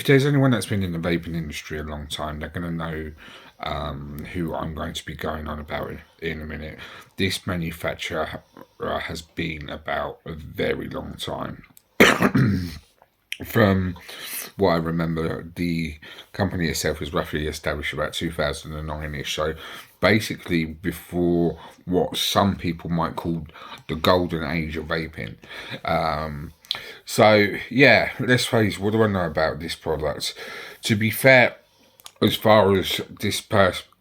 if there's anyone that's been in the vaping industry a long time, they're going to know who I'm going to be going on about in a minute. This manufacturer has been about a very long time. From what I remember, the company itself was roughly established about 2009-ish. So basically before what some people might call the golden age of vaping. So yeah, let's face, what do I know about this product? To be fair, as far as this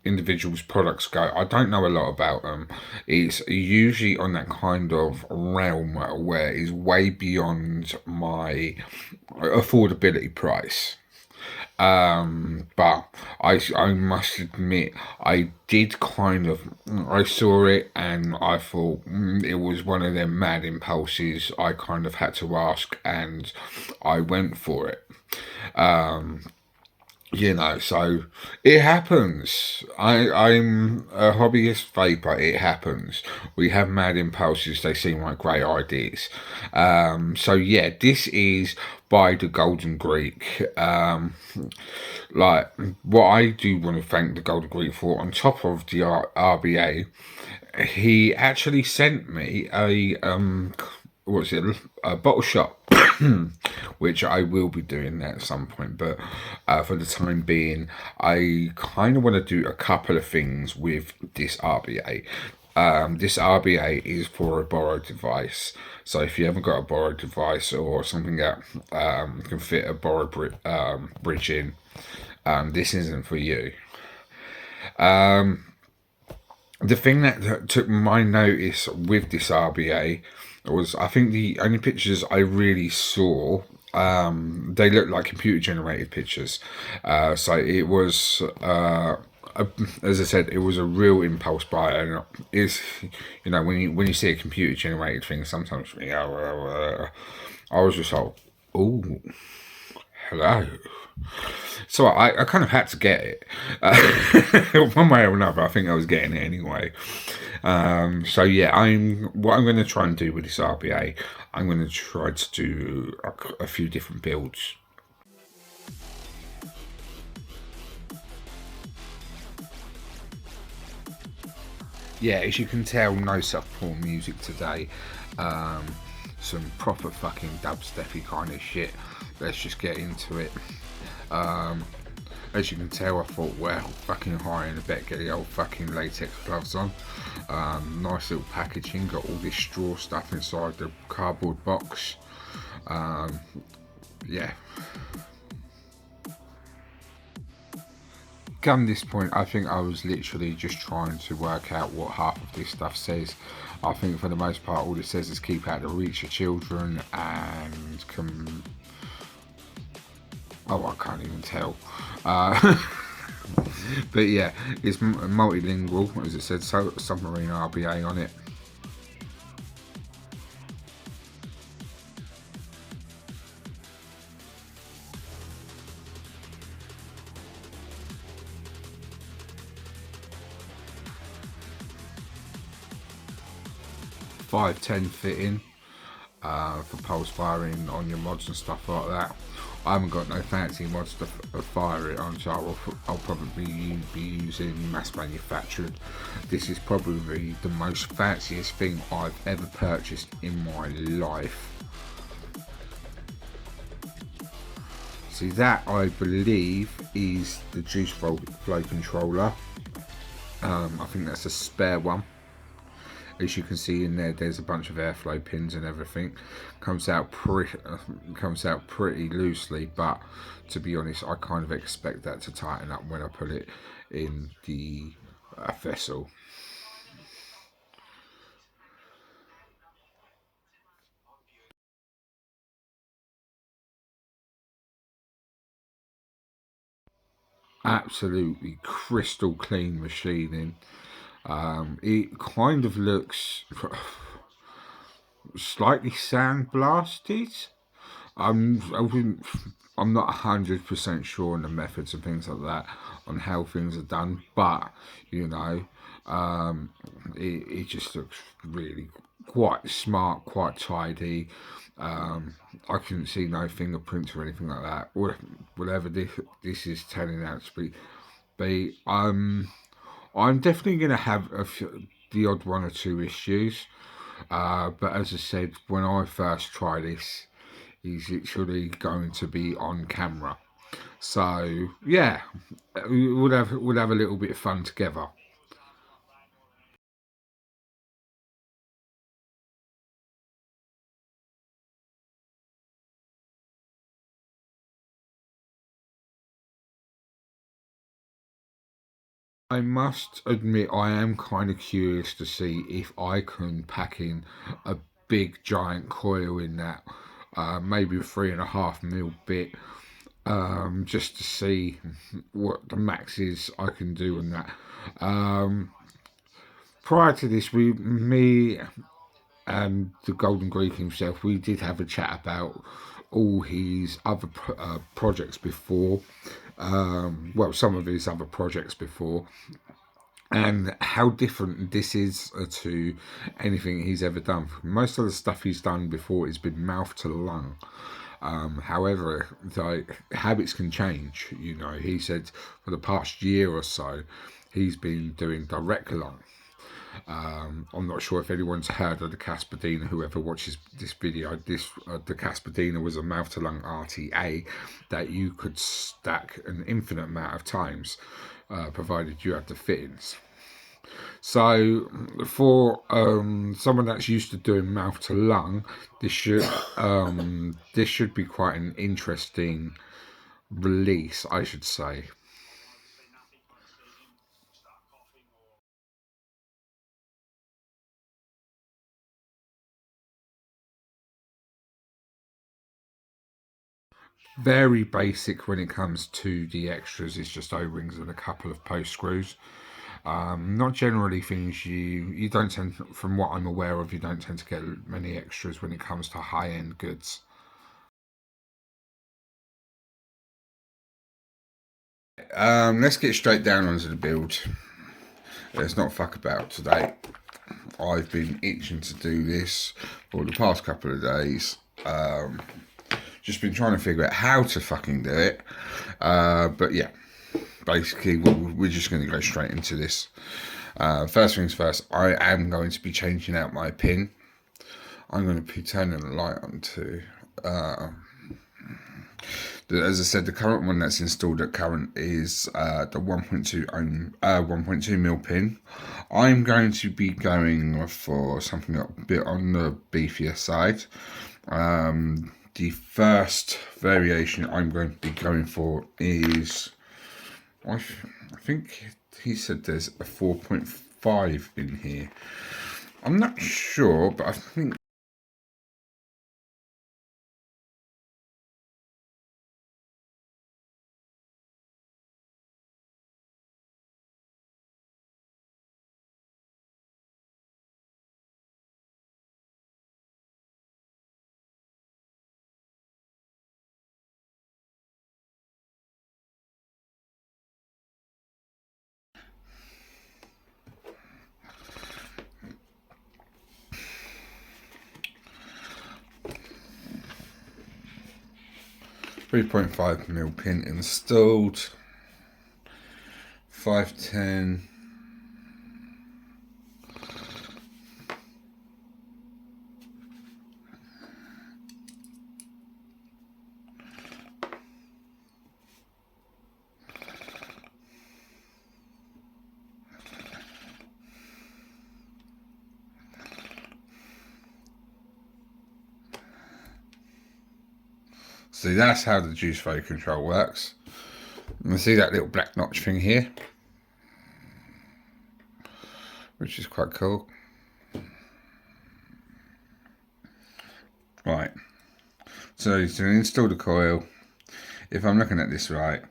individual's products go, I don't know a lot about them. It's usually on that kind of realm where it's way beyond my affordability price. But I must admit, I did kind of, I saw it and I thought it was one of them mad impulses. I kind of had to ask and I went for it. So it happens. I'm a hobbyist vapor. It happens. We have mad impulses. They seem like great ideas. So yeah, this is by the Golden Greek. Like what I do want to thank the Golden Greek for, on top of the RBA, he actually sent me a bottle shop, which I will be doing that at some point. But for the time being, I kind of want to do a couple of things with this RBA. This RBA is for a Boro device. So if you haven't got a Boro device or something that can fit a Boro bridge in, this isn't for you. The thing that took my notice with this RBA was, I think the only pictures I really saw, they looked like computer generated pictures. So it was, as I said, it was a real impulse buy, and it's, when you see a computer generated thing, sometimes I was just like, oh, hello. So I kind of had to get it, one way or another. I think I was getting it anyway. So yeah, what I'm going to try and do with this RBA. I'm going to try to do a few different builds. Yeah, as you can tell, no softcore music today. Some proper fucking dubsteppy kind of shit. Let's just get into it. As you can tell, I thought, well, fucking high in the bet, get the old fucking latex gloves on. Nice little packaging, got all this straw stuff inside the cardboard box. Yeah. Come this point, I think I was literally just trying to work out what half of this stuff says. I think for the most part, all it says is keep out of reach of children and oh, I can't even tell. But yeah, it's multilingual, as it said, Submarine RBA on it. .510 fitting for pulse firing on your mods and stuff like that. I haven't got no fancy mods to fire it on, so I'll probably be using mass manufactured. This is probably the most fanciest thing I've ever purchased in my life. See, that I believe is the juice flow controller. I think that's a spare one. As you can see in there's a bunch of airflow pins and everything. Comes out pretty loosely, but to be honest, I kind of expect that to tighten up when I put it in the vessel. Absolutely crystal clean machining. It kind of looks slightly sandblasted. I'm not 100% sure on the methods and things like that, on how things are done, but it just looks really quite smart, quite tidy. I couldn't see no fingerprints or anything like that. Whatever this is turning out to be, I'm definitely going to have the odd one or two issues. But as I said, when I first try this, he's literally going to be on camera. So yeah, we'll have a little bit of fun together. I must admit, I am kind of curious to see if I can pack in a big giant coil in that, maybe a 3.5 mil bit, just to see what the max is I can do on that. Um, Prior to this, me and the Golden Greek himself, we did have a chat about all his other projects before. Well, some of his other projects before, and how different this is to anything he's ever done. Most of the stuff he's done before has been mouth to lung. However, like, habits can change. You know, he said for the past year or so, he's been doing direct lung. I'm not sure if anyone's heard of the Caspadina. Whoever watches this video, the Caspadina was a mouth to lung RTA that you could stack an infinite amount of times, provided you had the fittings. So, for someone that's used to doing mouth to lung, this should be quite an interesting release, I should say. Very basic when it comes to the extras. It's just O-rings and a couple of post screws. Not generally things you don't tend, from what I'm aware of, you don't tend to get many extras when it comes to high end goods. Let's get straight down onto the build. Let's not fuck about today. I've been itching to do this for the past couple of days. Just been trying to figure out how to fucking do it. But yeah, basically we're just going to go straight into this. First things first, I am going to be changing out my pin. I'm going to be turning the light on too. As I said, the current one that's installed at current is the 1.2 mil pin. I'm going to be going for something a bit on the beefier side. The first variation I'm going to be going for is, I think he said there's a 4.5 in here. I'm not sure, but I think. .5 mil pin installed. 510. See, that's how the juice flow control works. You see that little black notch thing here, which is quite cool. Right, so to install the coil, if I'm looking at this right,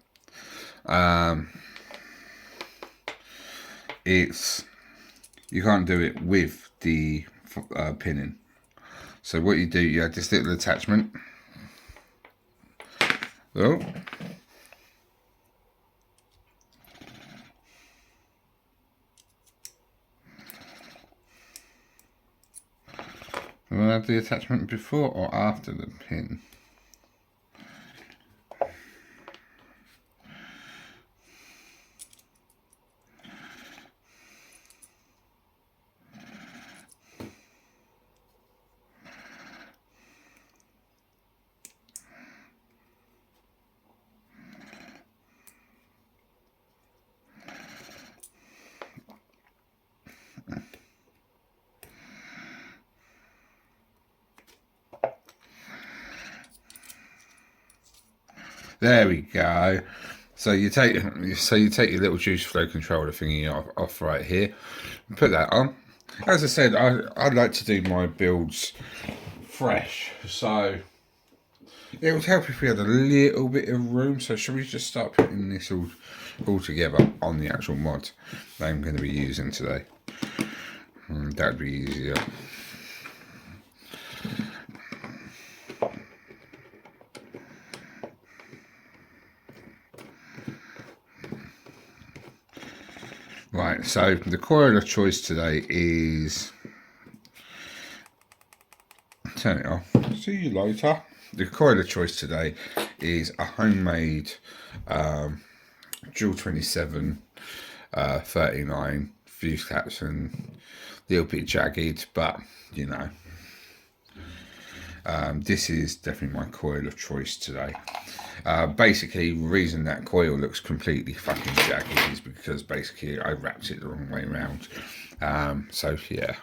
it's, you can't do it with the pinning. So what you do, you have this little attachment. Oh, Will I have the attachment before or after the pin? There we go. So you take your little juice flow controller thingy off right here, and put that on. As I said, I like to do my builds fresh, so it would help if we had a little bit of room. So should we just start putting this all together on the actual mod that I'm going to be using today? That'd be easier. Right, so the coil of choice today is, turn it off, see you later. The coil of choice today is a homemade dual 27 39 fuse caps, and a little bit jagged, but you know, this is definitely my coil of choice today. Basically, the reason that coil looks completely fucking jagged is because basically I wrapped it the wrong way around. So yeah.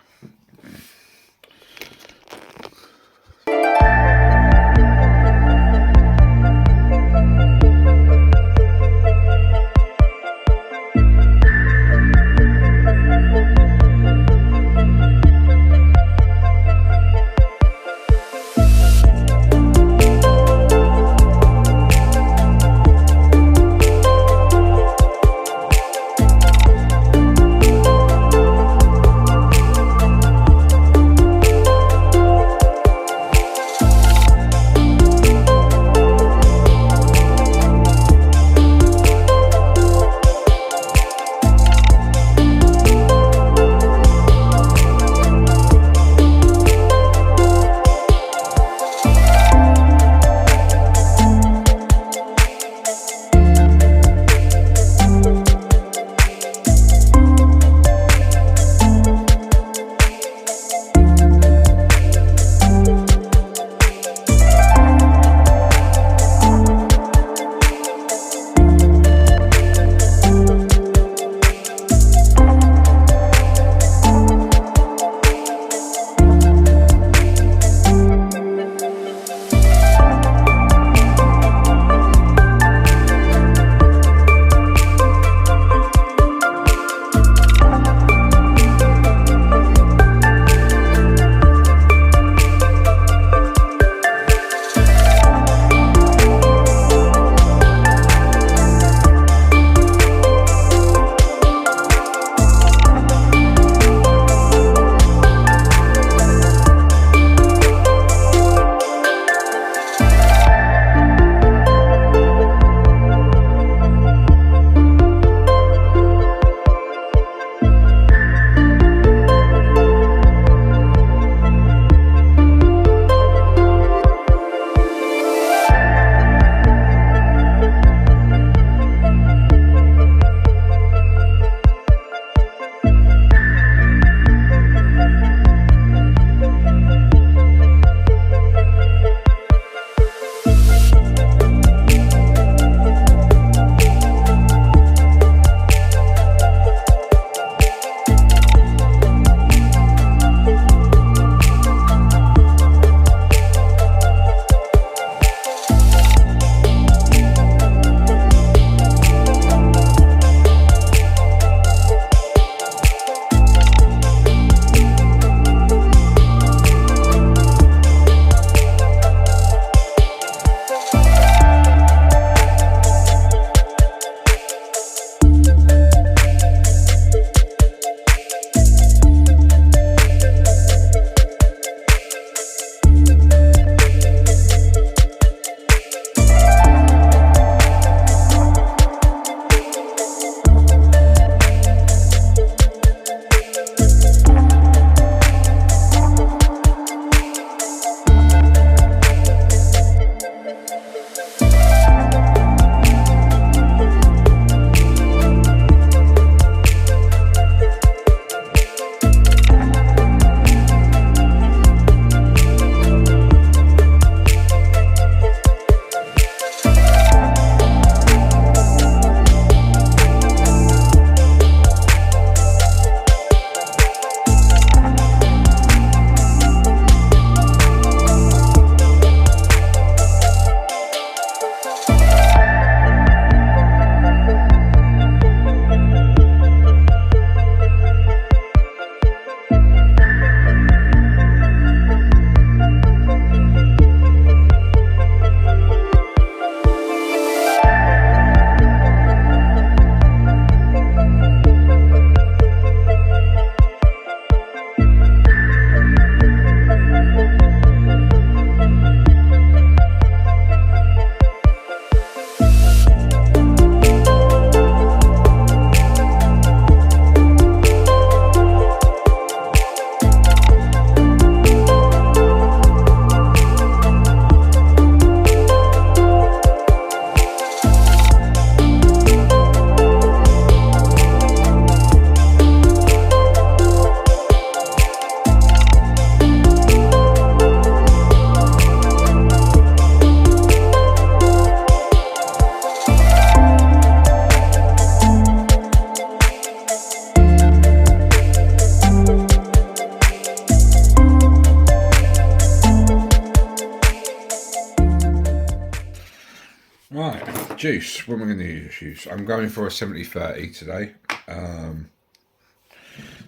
juice. What am I going to use? I'm going for a 70-30 today.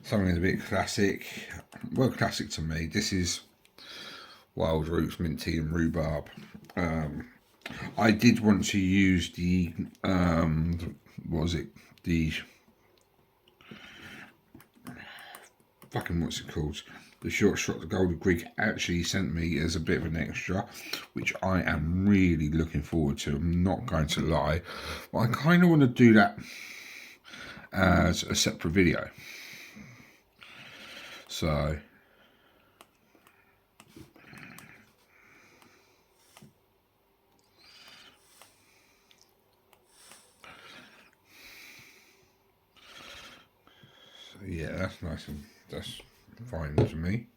Something a bit classic. Well, classic to me. This is wild roots, mint tea, and rhubarb. I did want to use the what was it? The fucking what's it called? The short shot the Golden Greek actually sent me as a bit of an extra, which I am really looking forward to. I'm not going to lie, but I kind of want to do that as a separate video. So yeah, that's nice and that's fine to me.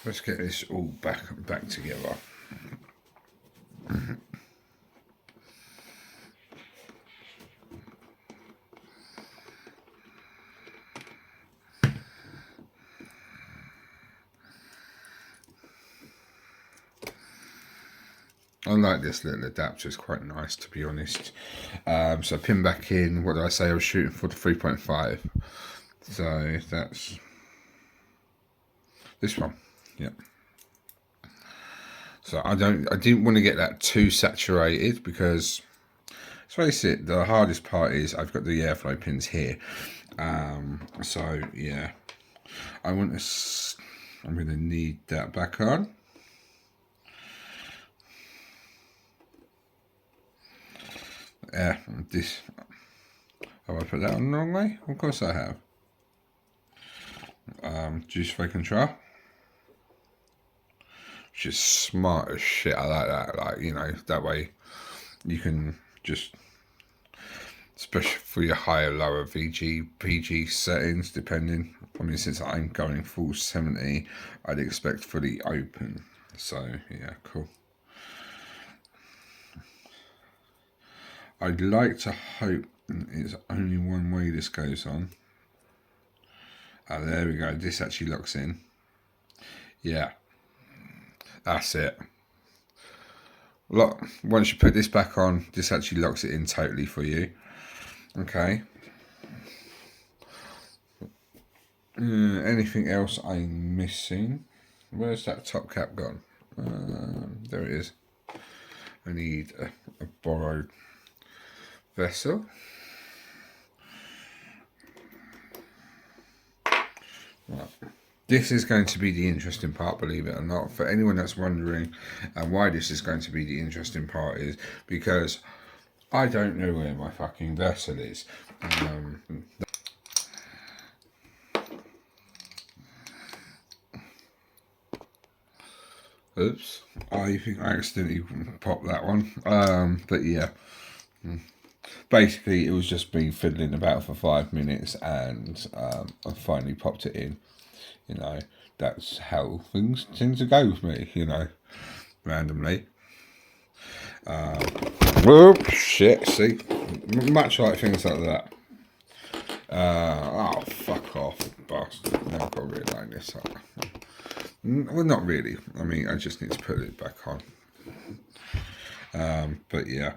Let's get this all back together. I like this little adapter, it's quite nice to be honest. So pin back in, what did I say? I was shooting for the 3.5. So that's this one, yeah. So I didn't want to get that too saturated because let's face it, the hardest part is I've got the airflow pins here. So yeah, I'm going to need that back on. Yeah, this. Have I put that on the wrong way? Of course I have. Juice flow control. Which is smart as shit. I like that. Like, you know, that way you can just, especially for your higher, lower VG, PG settings, depending. I mean, since I'm going full 70, I'd expect fully open. So, yeah, cool. I'd like to hope it's only one way this goes on. Oh, there we go. This actually locks in. Yeah. That's it. Look, once you put this back on, this actually locks it in totally for you. Okay. Anything else I'm missing? Where's that top cap gone? There it is. I need a borrowed vessel. Right. This is going to be the interesting part, believe it or not. For anyone that's wondering why this is going to be the interesting part is because I don't know where my fucking vessel is. Oops, I think I accidentally popped that one. But yeah, basically it was just me fiddling about for 5 minutes and I finally popped it in. You know, that's how things tend to go with me, you know, randomly. Whoop, shit, see? Much like things like that. Oh, fuck off, bastard. Now I've got to realign this up. Well, not really. I mean, I just need to put it back on. But yeah.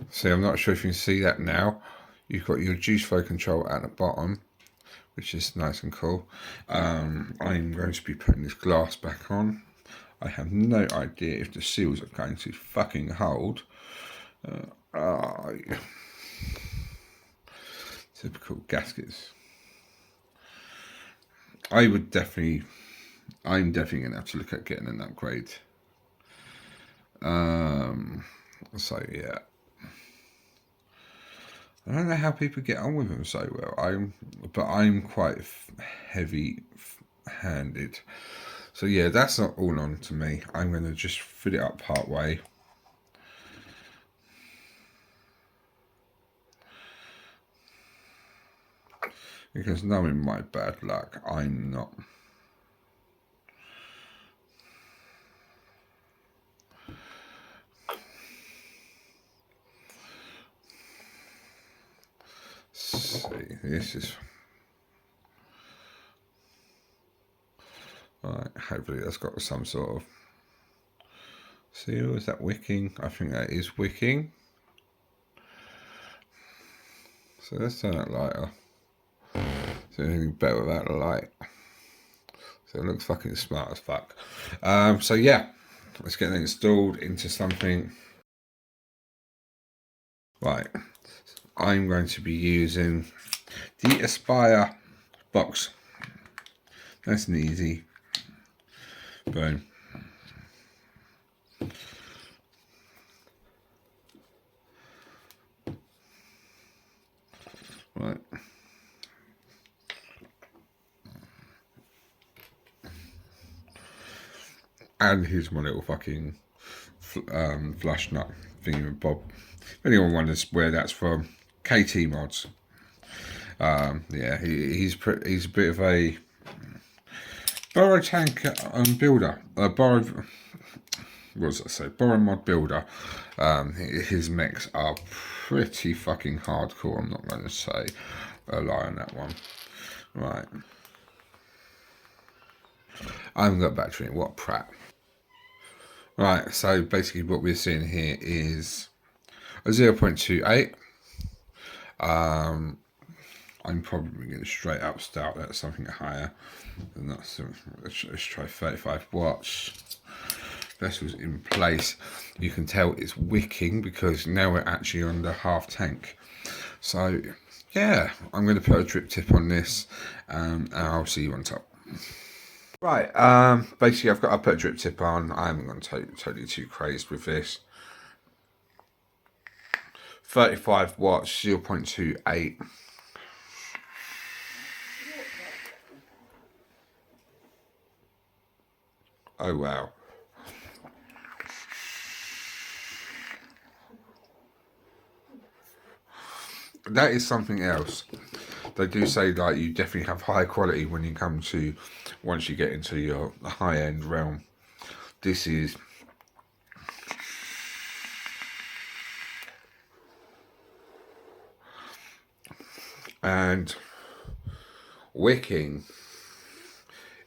See, I'm not sure if you can see that now. You've got your juice flow control at the bottom, which is nice and cool. I'm going to be putting this glass back on. I have no idea if the seals are going to fucking hold. Typical gaskets. I'm definitely going to have to look at getting an upgrade. So yeah. I don't know how people get on with them so well. But I'm quite heavy-handed. So yeah, that's not all on to me. I'm going to just fill it up part way. Because knowing my bad luck, I'm not. see, this is right. Hopefully that's got some sort of seal. Is that wicking? I think that is wicking. So let's turn that light off. Is there anything better without the light? So it looks fucking smart as fuck. So yeah, let's get it installed into something. Right, I'm going to be using the Aspire box. Nice and easy. Boom. Right. And here's my little fucking flush nut thingy bob. If anyone wonders where that's from, KT Mods. Yeah, he's a bit of a Boro tank builder. Boro, what does I say? Boro mod builder. His mechs are pretty fucking hardcore. I'm not going to say a lie on that one. Right. I haven't got battery. What prat. Right, so basically what we're seeing here is a 0.28. I'm probably going to straight up start at something higher than that. So let's try 35 watts. Vessel's in place. You can tell it's wicking because now we're actually under half tank. So yeah, I'm going to put a drip tip on this, and I'll see you on top. Right, basically I put a drip tip on. I haven't gone totally too crazed with this. 35 watts, 0.28. Oh wow. That is something else. They do say like you definitely have high quality when you come to, once you get into your high end realm. This is and wicking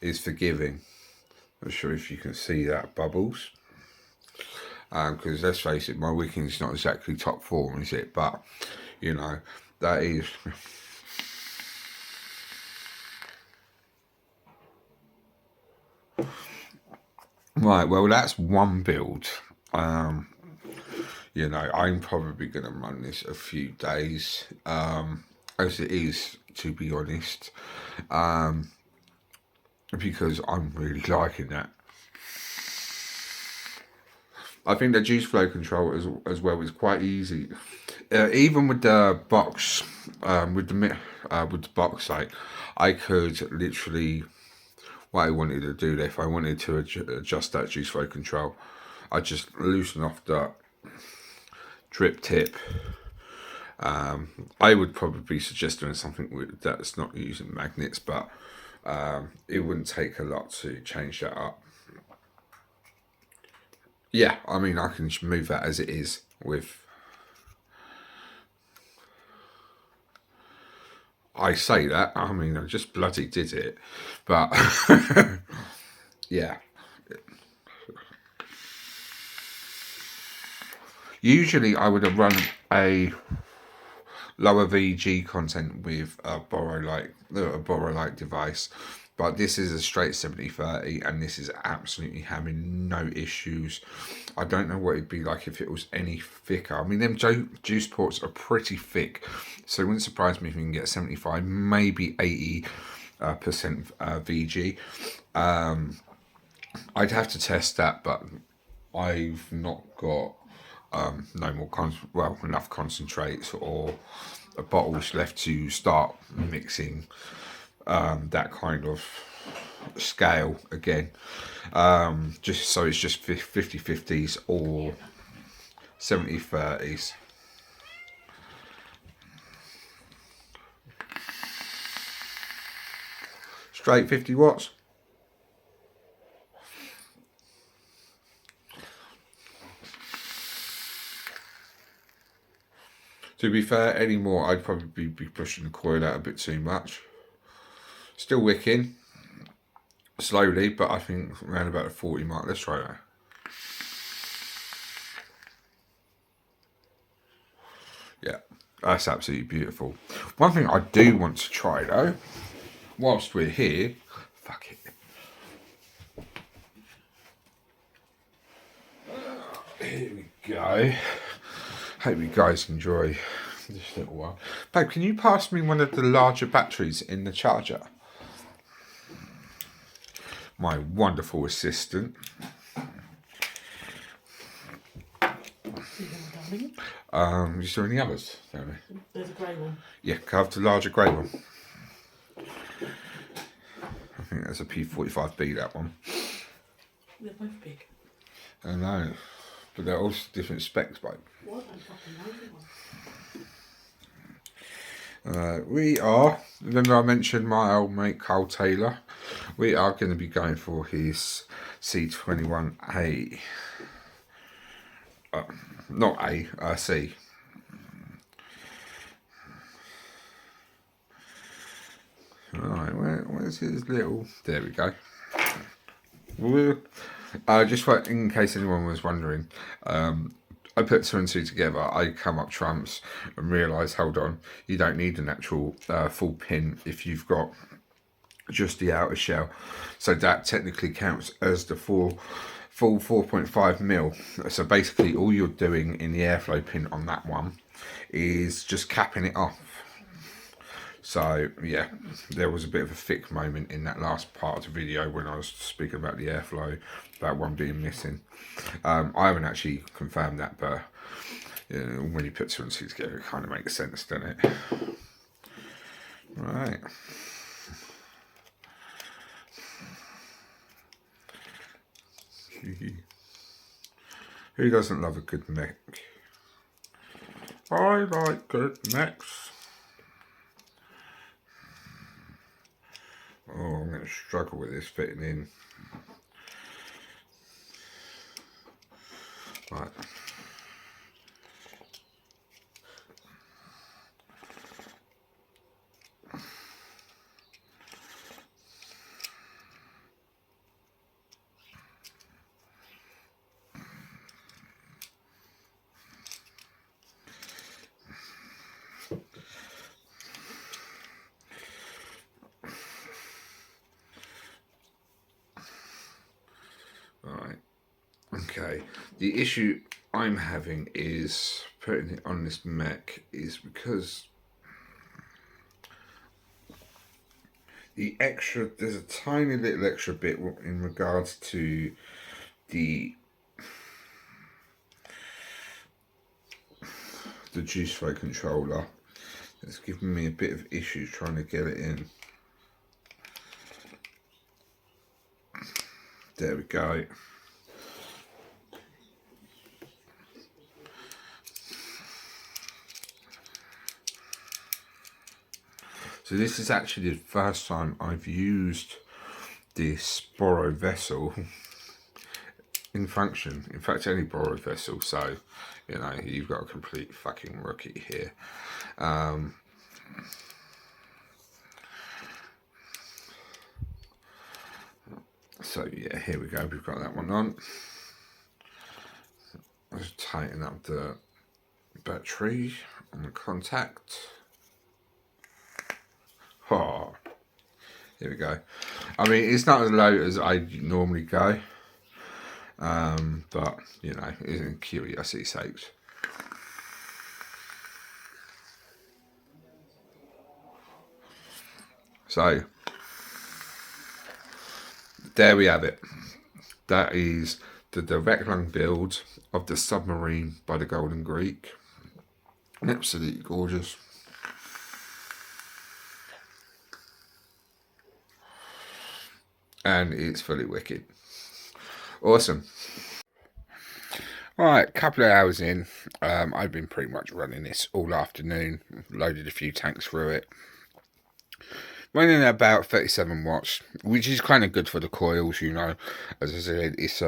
is forgiving. I'm not sure if you can see that bubbles. Because let's face it, my wicking is not exactly top form, is it? But you know, that is. Right, well that's one build. You know, I'm probably going to run this a few days, as it is, to be honest, because I'm really liking that. I think the juice flow control as well is quite easy, even with the box, with the box, like I could literally, what I wanted to do there, if I wanted to adjust that juice flow control, I just loosen off the drip tip. I would probably suggest doing something that's not using magnets, but it wouldn't take a lot to change that up. Yeah, I mean, I can move that as it is with. I say that, I mean, I just bloody did it, but yeah. Usually I would have run a lower VG content with a Boro-like device, but this is a straight 70/30 and this is absolutely having no issues. I don't know what it'd be like if it was any thicker. I mean, them juice ports are pretty thick, so it wouldn't surprise me if we can get 75, maybe 80% VG. I'd have to test that, but I've not got no more enough concentrates or bottles left to start mixing that kind of scale again. Just so it's just 50/50s or 70/30s. Straight 50 watts. To be fair, anymore, I'd probably be pushing the coil out a bit too much. Still wicking. Slowly, but I think around about the 40 mark. Let's try that. Yeah, that's absolutely beautiful. One thing I do want to try though, whilst we're here, fuck it. Here we go. Hope you guys enjoy this little one. Babe, can you pass me one of the larger batteries in the charger? My wonderful assistant. Is there any others? There's a grey one. Yeah, can I have the larger grey one? I think that's a P45B, that one. They're both big. I know, but they're all different specs, babe. What? I fucking know one. We are, remember I mentioned my old mate Carl Taylor? We are going to be going for his C21A. Not A, C. Right, where's his little... There we go. Just for, in case anyone was wondering, I put two and two together. I come up trumps and realise, hold on, you don't need an actual full pin if you've got just the outer shell. So that technically counts as the full 4.5 mil. So basically all you're doing in the airflow pin on that one is just capping it off. So yeah, there was a bit of a thick moment in that last part of the video when I was speaking about the airflow, that one being missing. I haven't actually confirmed that, but you know, when you put two and two together, it kind of makes sense, doesn't it? Right. Who doesn't love a good mech? I like good mechs. Oh, I'm going to struggle with this fitting in. Right. Right. Okay. The issue I'm having is putting it on this mech is because the extra, there's a tiny little extra bit in regards to the juice flow controller. It's giving me a bit of issues trying to get it in. There we go. So this is actually the first time I've used this Boro vessel in function. In fact, any Boro vessel. So, you know, you've got a complete fucking rookie here. So yeah, here we go. We've got that one on. Let's tighten up the battery on the contact. Oh, here we go. I mean, it's not as low as I normally go, but you know, in curiosity's sakes. So there we have it. That is the direct lung build of the Submarine by the Golden Greek. Absolutely gorgeous. And it's fully wicked. Awesome. Right, a couple of hours in. I've been pretty much running this all afternoon. Loaded a few tanks through it. running at about 37 watts, which is kind of good for the coils, you know. As I said, it's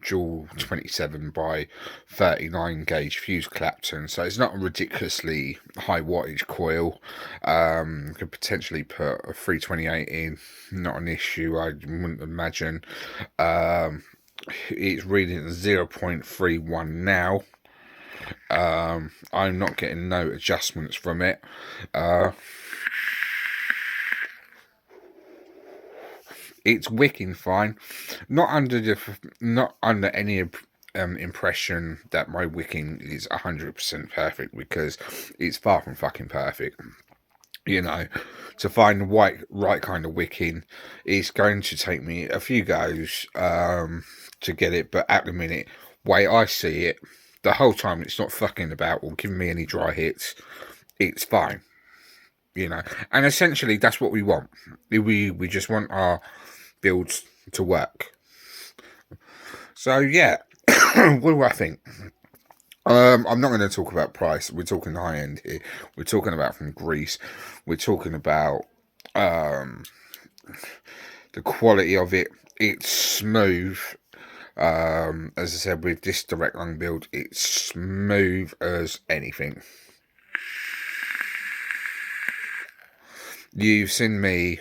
dual 27 by 39 gauge fuse Clapton, so it's not a ridiculously high wattage coil. Could potentially put a 328 in, not an issue, I wouldn't imagine. It's reading 0.31 now. I'm not getting no adjustments from it. It's wicking fine, not under any impression that my wicking is 100% perfect, because it's far from fucking perfect. You know, to find the right kind of wicking is going to take me a few goes to get it, but at the minute, way I see it, the whole time it's not fucking about or giving me any dry hits. It's fine, you know, and essentially that's what we want. We just want our builds to work. So yeah, what do I think? I'm not going to talk about price. We're talking high end here. We're talking about from Greece. We're talking about the quality of it. It's smooth. As I said, with this direct lung build, it's smooth as anything. You've seen me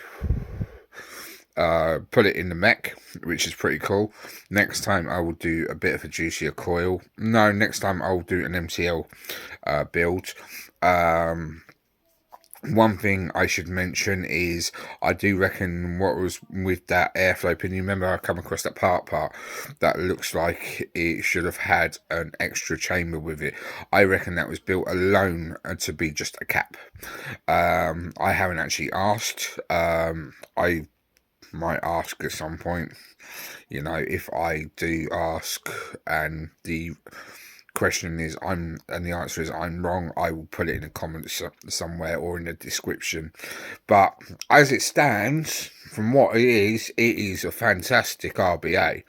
put it in the mech, which is pretty cool. Next time I will do a bit of a juicier coil. No, next time I'll do an MTL build. One thing I should mention is I do reckon what was with that airflow pin. You remember I come across that part that looks like it should have had an extra chamber with it. I reckon that was built alone to be just a cap. I haven't actually asked. I might ask at some point. You know, if I do ask and the question is and the answer is I'm wrong, I will put it in the comments somewhere or in the description. But as it stands, from what it is a fantastic RBA.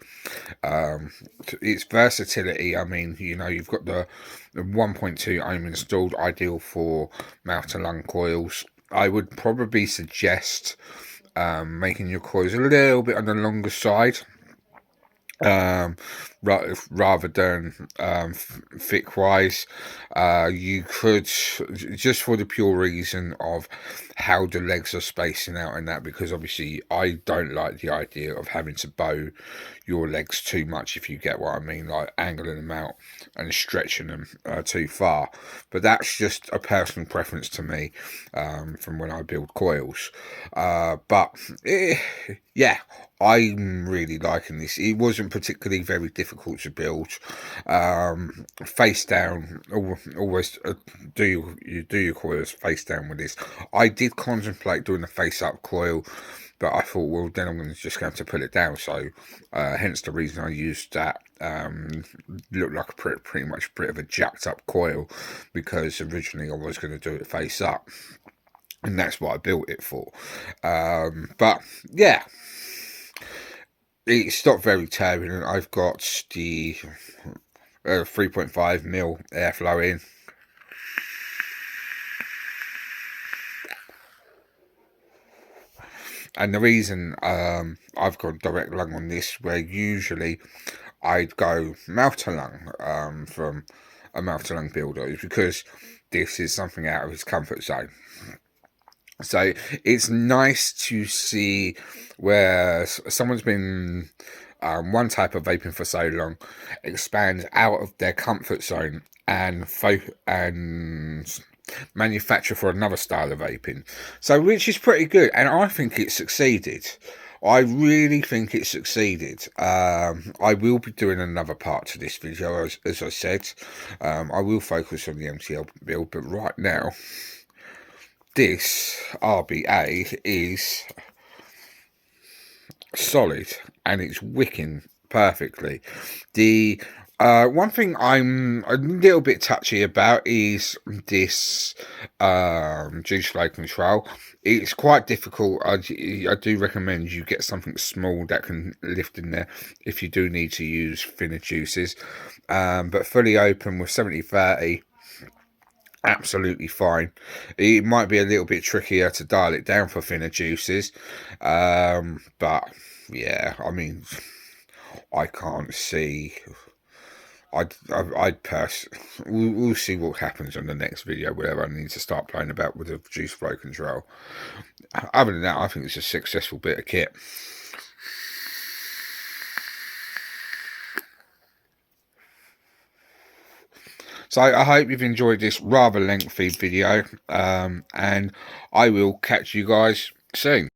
Its versatility, I mean, you know, you've got the 1.2 ohm installed, ideal for mouth to lung coils. I would probably suggest making your coils a little bit on the longer side, rather than thick wise. You could, just for the pure reason of how the legs are spacing out and that, because obviously I don't like the idea of having to bow your legs too much, if you get what I mean, like angling them out and stretching them too far. But that's just a personal preference to me, from when I build coils. Yeah, I'm really liking this. It wasn't particularly very difficult to build. Face down, always do your coils face down with this. I did contemplate doing a face up coil, but I thought, well, then I'm just going to put it down. So hence the reason I used that. Looked like pretty much a bit of a jacked up coil, because originally I was going to do it face up, and that's what I built it for. But yeah, it's not very turbulent. I've got the 3.5 mil airflow in. And the reason I've got direct lung on this, where usually I'd go mouth to lung from a mouth to lung builder, is because this is something out of his comfort zone. So it's nice to see where someone's been one type of vaping for so long expand out of their comfort zone and manufacture for another style of vaping. So, which is pretty good, and I think it succeeded. I really think it succeeded. I will be doing another part to this video, as I said. I will focus on the MTL build, but right now, this RBA is solid and it's wicking perfectly. The one thing I'm a little bit touchy about is this juice flow control. It's quite difficult. I do recommend you get something small that can lift in there if you do need to use thinner juices. But fully open with 70/30, absolutely fine. It might be a little bit trickier to dial it down for thinner juices, but yeah, I mean, I can't see. I'd we'll see what happens on the next video, whatever I need to start playing about with the juice flow control. Other than that, I think it's a successful bit of kit. So I hope you've enjoyed this rather lengthy video, and I will catch you guys soon.